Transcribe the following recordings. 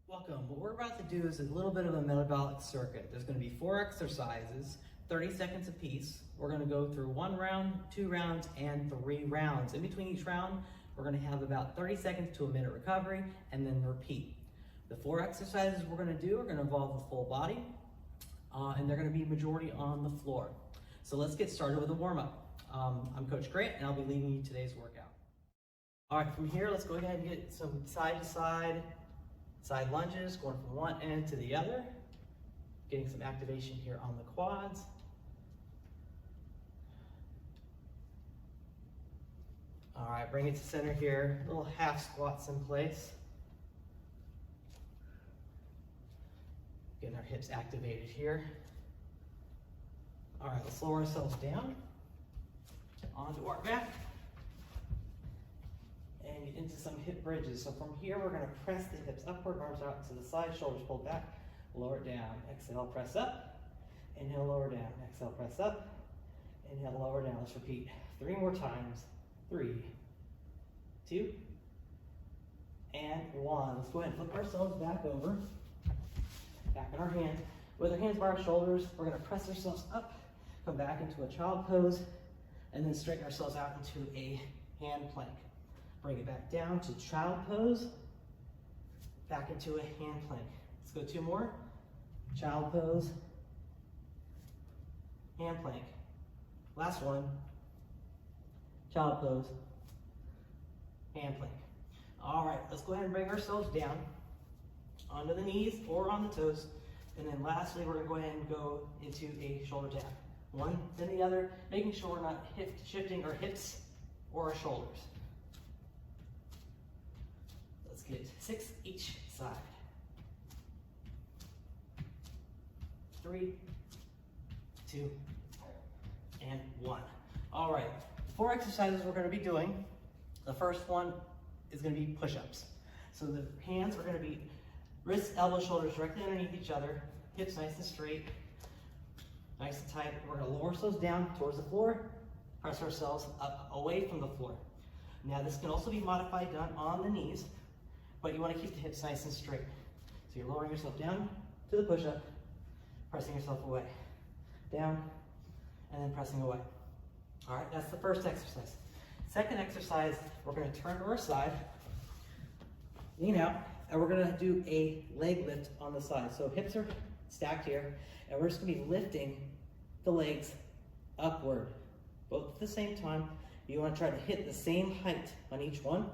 Welcome. What we're about to do is a little bit of a metabolic circuit. There's going to be 4 exercises, 30 seconds apiece. We're going to go through 1 round, 2 rounds, and 3 rounds. In between each round, we're going to have about 30 seconds to a minute recovery and then repeat. The 4 exercises we're going to do are going to involve the full body, and they're going to be majority on the floor. So let's get started with a warm-up. I'm Coach Grant, and I'll be leading you today's workout. All right, from here, let's go ahead and get some side lunges, going from one end to the other, getting some activation here on the quads. All right, bring it to center here, little half squats in place. Getting our hips activated here. All right, let's lower ourselves down onto our back and get into some hip bridges. So from here, we're gonna press the hips upward, arms out to the side, shoulders pulled back, lower it down. Exhale, press up. Inhale, lower down. Exhale, press up. Inhale, lower down. Let's repeat 3 more times. 3, 2, and 1. Let's go ahead and flip ourselves back over, back in our hand. With our hands by our shoulders, we're gonna press ourselves up, come back into a child pose, and then straighten ourselves out into a hand plank. Bring it back down to child pose, back into a hand plank. Let's go 2 more. Child pose, hand plank. Last one. Child pose, hand plank. All right, let's go ahead and bring ourselves down onto the knees or on the toes. And then lastly, we're gonna go ahead and go into a shoulder tap. One, then the other, making sure we're not shifting our hips or our shoulders. Let's get 6 each side. 3, 2, and 1. All right, 4 exercises we're gonna be doing. The first one is gonna be push-ups. So the hands are gonna be wrists, elbows, shoulders directly underneath each other, hips nice and straight, nice and tight. We're gonna lower ourselves down towards the floor, press ourselves up away from the floor. Now this can also be modified done on the knees, but you wanna keep the hips nice and straight. So you're lowering yourself down to the push-up, pressing yourself away, down, and then pressing away. All right, that's the first exercise. Second exercise, we're gonna turn to our side, lean out, and we're gonna do a leg lift on the side. So hips are stacked here, and we're just gonna be lifting the legs upward, both at the same time. You wanna try to hit the same height on each one,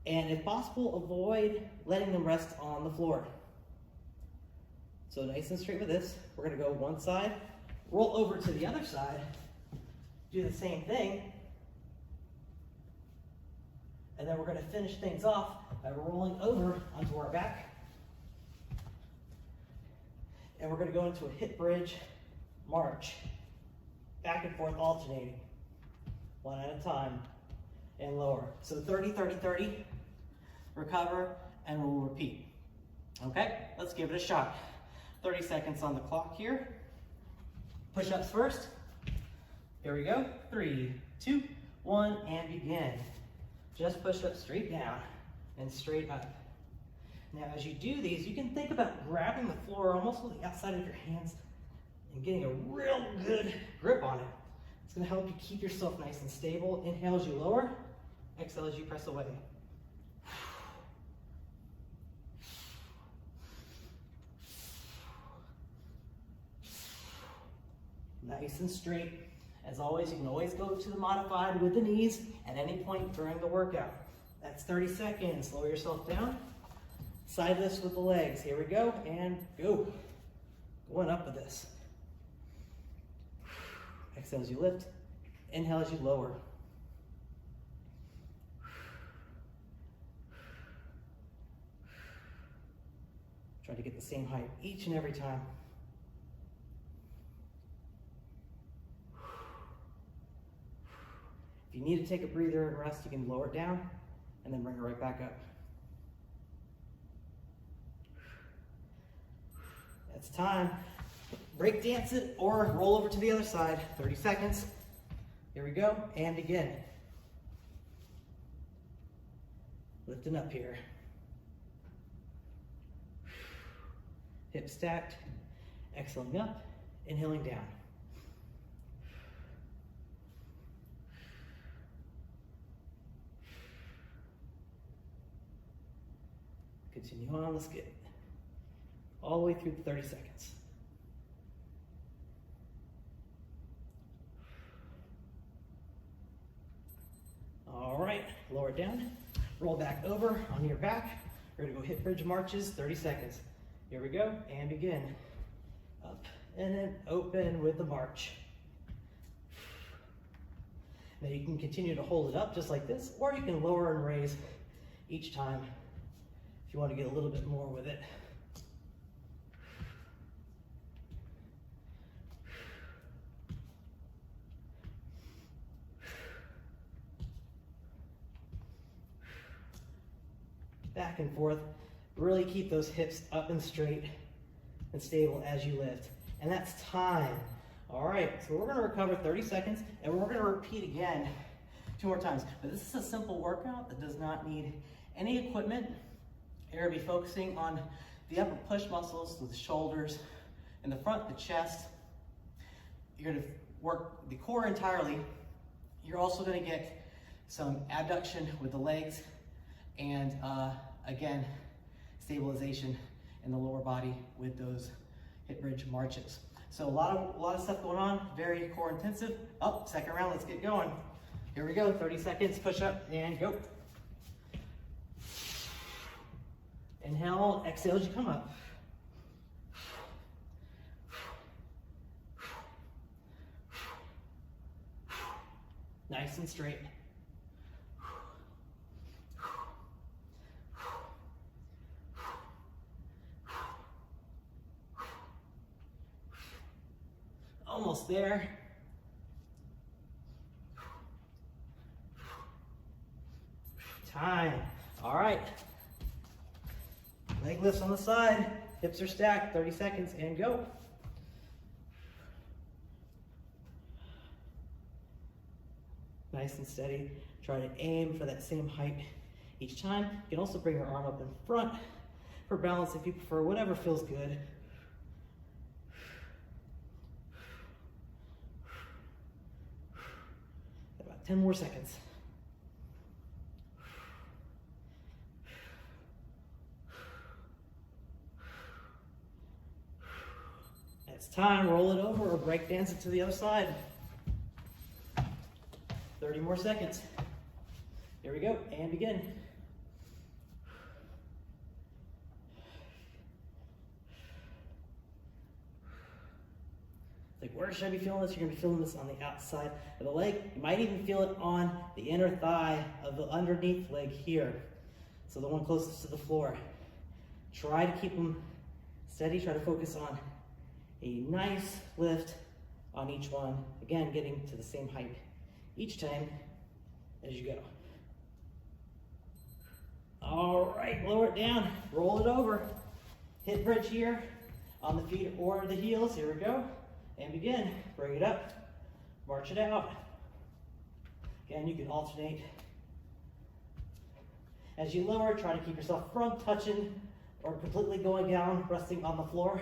and if possible, avoid letting them rest on the floor. So nice and straight with this. We're gonna go one side, roll over to the other side, do the same thing, and then we're gonna finish things off by rolling over onto our back. And we're gonna go into a hip bridge march, back and forth alternating, one at a time, and lower. So 30, 30, 30, recover, and we'll repeat. Okay, let's give it a shot. 30 seconds on the clock here. Push-ups first. Here we go. 3, 2, 1, and begin. Just push up straight down and straight up. Now, as you do these, you can think about grabbing the floor almost with the outside of your hands and getting a real good grip on it. It's gonna help you keep yourself nice and stable. Inhale as you lower, exhale as you press away. Nice and straight. As always, you can always go to the modified with the knees at any point during the workout. That's 30 seconds. Lower yourself down. Side lifts with the legs. Here we go, and go. Going up with this. Exhale as you lift. Inhale as you lower. Try to get the same height each and every time. If you need to take a breather and rest, you can lower it down and then bring it right back up. That's time. Break dance it or roll over to the other side. 30 seconds. Here we go, and begin. Lifting up here. hips stacked, exhaling up, inhaling down. Continue on, let's get all the way through the 30 seconds. All right, lower it down, roll back over on your back. We're gonna go hip bridge marches, 30 seconds. Here we go, and begin. Up and then open with the march. Now you can continue to hold it up just like this, or you can lower and raise each time if you want to get a little bit more with it. Back and forth. Really keep those hips up and straight and stable as you lift. And that's time. All right, so we're gonna recover 30 seconds and we're gonna repeat again 2 more times. But this is a simple workout that does not need any equipment. You're gonna be focusing on the upper push muscles, so the shoulders, in the front, the chest. You're gonna work the core entirely. You're also gonna get some abduction with the legs and again, stabilization in the lower body with those hip bridge marches. So a lot of stuff going on, very core intensive. Oh, second round, let's get going. Here we go, 30 seconds, push up and go. Inhale, exhale as you come up. Nice and straight. Almost there. Time. All right. Leg lifts on the side. Hips are stacked. 30 seconds and go. Nice and steady. Try to aim for that same height each time. You can also bring your arm up in front for balance if you prefer, whatever feels good. About 10 more seconds. It's time, roll it over or break dance it to the other side. 30 more seconds. Here we go, and begin. Like, where should I be feeling this? You're gonna be feeling this on the outside of the leg. You might even feel it on the inner thigh of the underneath leg here. So the one closest to the floor. Try to keep them steady. Try to focus on a nice lift on each one. Again, getting to the same height each time as you go. All right, lower it down, roll it over. Hip bridge here on the feet or the heels. Here we go. And begin. Bring it up, march it out. Again, you can alternate. As you lower, try to keep yourself from touching or completely going down, resting on the floor.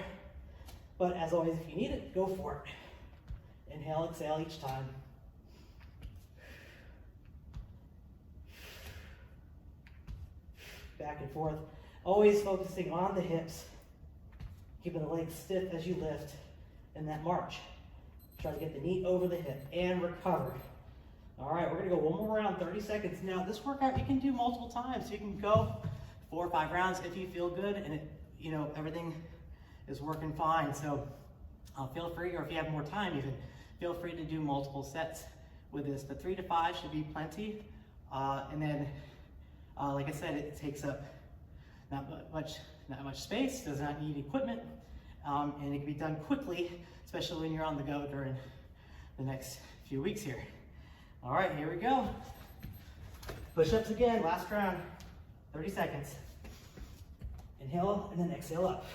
But as always, if you need it, go for it. Inhale, exhale each time. Back and forth. Always focusing on the hips. Keeping the legs stiff as you lift in that march. Try to get the knee over the hip and recover. All right, we're gonna go one more round, 30 seconds. Now, this workout you can do multiple times. You can go 4 or 5 rounds if you feel good and everything is working fine. So feel free, or if you have more time even, feel free to do multiple sets with this. But 3 to 5 should be plenty. And then, like I said, it takes up not much space, does not need equipment, and it can be done quickly, especially when you're on the go during the next few weeks here. All right, here we go. Push-ups again, last round, 30 seconds. Inhale and then exhale up.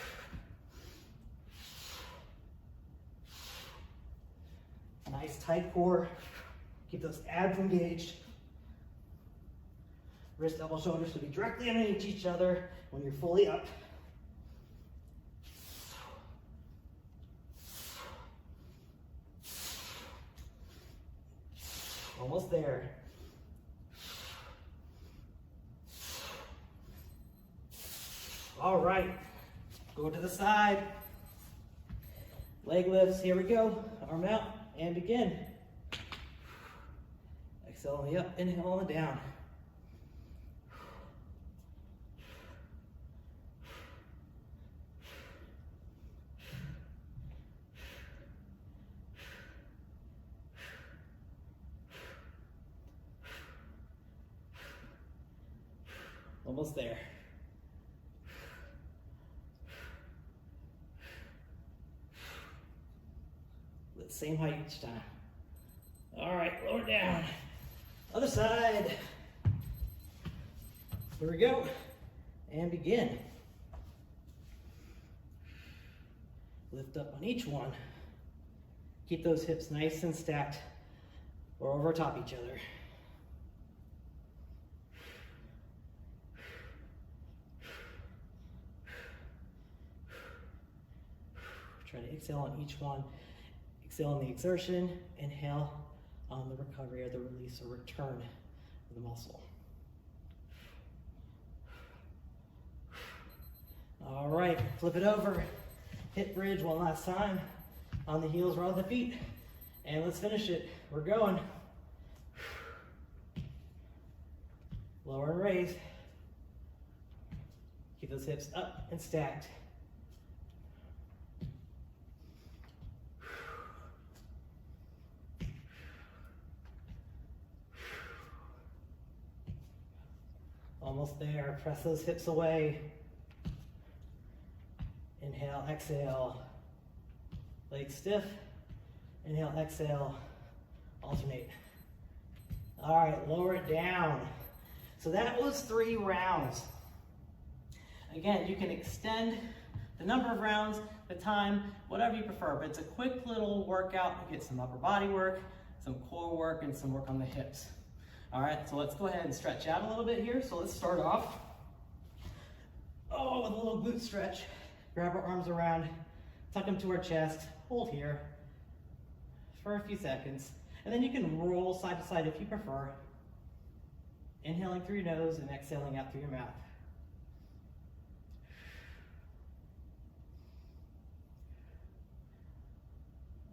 Nice tight core. Keep those abs engaged. Wrist, elbow, shoulders should be directly underneath each other when you're fully up. Almost there. All right, go to the side. Leg lifts, here we go. Arm out and begin. Exhale on the up, inhale on the down. Almost there. Same height each time. All right, lower down. Other side. Here we go. And begin. Lift up on each one. Keep those hips nice and stacked or over top each other. Try to exhale on each one. Exhale on the exertion, inhale on the recovery or the release or return of the muscle. All right, flip it over. Hip bridge one last time. On the heels, roll the feet. And let's finish it. We're going. Lower and raise. Keep those hips up and stacked. Almost there. Press those hips away. Inhale, exhale. Legs stiff. Inhale, exhale. Alternate. All right, lower it down. So that was 3 rounds. Again, you can extend the number of rounds, the time, whatever you prefer, but it's a quick little workout. Get some upper body work, some core work, and some work on the hips. All right, so let's go ahead and stretch out a little bit here. So let's start off, with a little glute stretch. Grab our arms around, tuck them to our chest, hold here for a few seconds. And then you can roll side to side if you prefer. Inhaling through your nose and exhaling out through your mouth.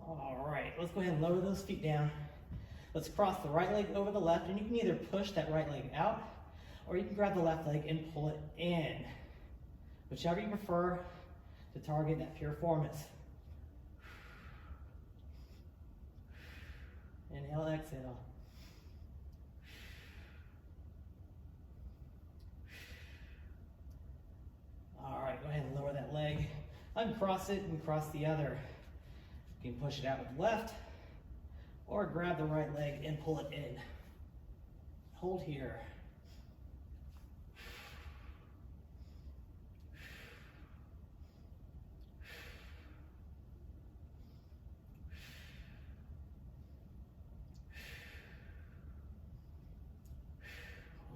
All right, let's go ahead and lower those feet down. Let's cross the right leg over the left, and you can either push that right leg out, or you can grab the left leg and pull it in. Whichever you prefer to target that piriformis. Inhale, exhale. All right, go ahead and lower that leg. Uncross it and cross the other. You can push it out with the left, or grab the right leg and pull it in. Hold here.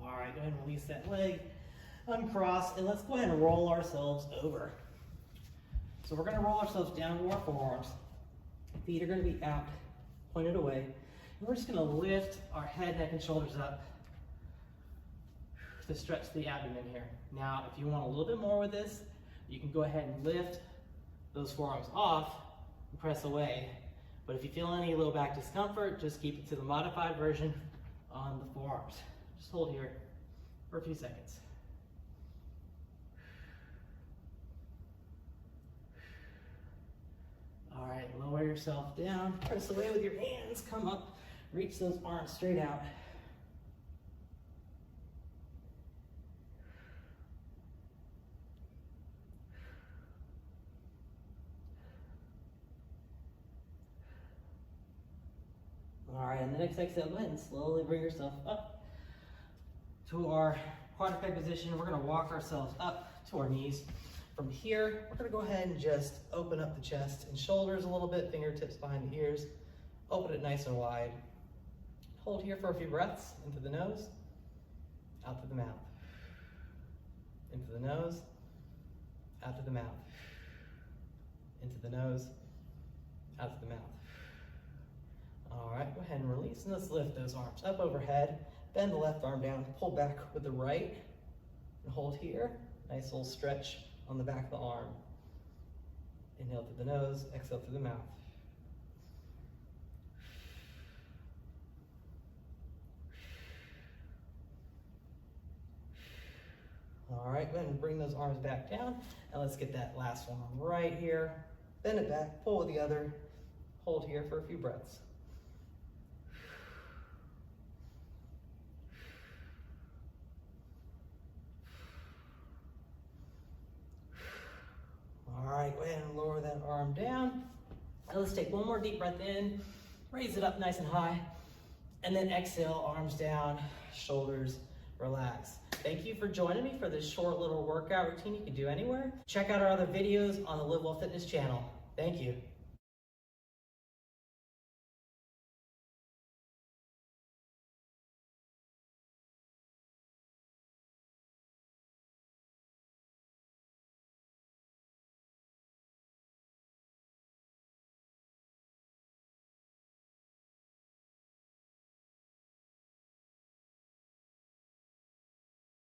All right, go ahead and release that leg, uncross, and let's go ahead and roll ourselves over. So we're gonna roll ourselves down to our forearms. Feet are gonna be out, pointed away. And we're just gonna lift our head, neck, and shoulders up to stretch the abdomen here. Now, if you want a little bit more with this, you can go ahead and lift those forearms off and press away. But if you feel any low back discomfort, just keep it to the modified version on the forearms. Just hold here for a few seconds. All right, lower yourself down, press away with your hands, come up, reach those arms straight out. All right, and the next exhale, go ahead and slowly bring yourself up to our quadruped position. We're gonna walk ourselves up to our knees. From here, we're gonna go ahead and just open up the chest and shoulders a little bit, fingertips behind the ears. Open it nice and wide. Hold here for a few breaths, into the nose, out to the mouth. Into the nose, out to the mouth. Into the nose, out to the mouth. All right, go ahead and release, and let's lift those arms up overhead. Bend the left arm down, pull back with the right, and hold here. Nice little stretch on the back of the arm. Inhale through the nose, exhale through the mouth. All right, go ahead and bring those arms back down, and let's get that last one on right here. Bend it back, pull with the other, hold here for a few breaths. All right, go ahead and lower that arm down. Now let's take one more deep breath in, raise it up nice and high, and then exhale, arms down, shoulders relax. Thank you for joining me for this short little workout routine you can do anywhere. Check out our other videos on the Live Well Fitness channel. Thank you.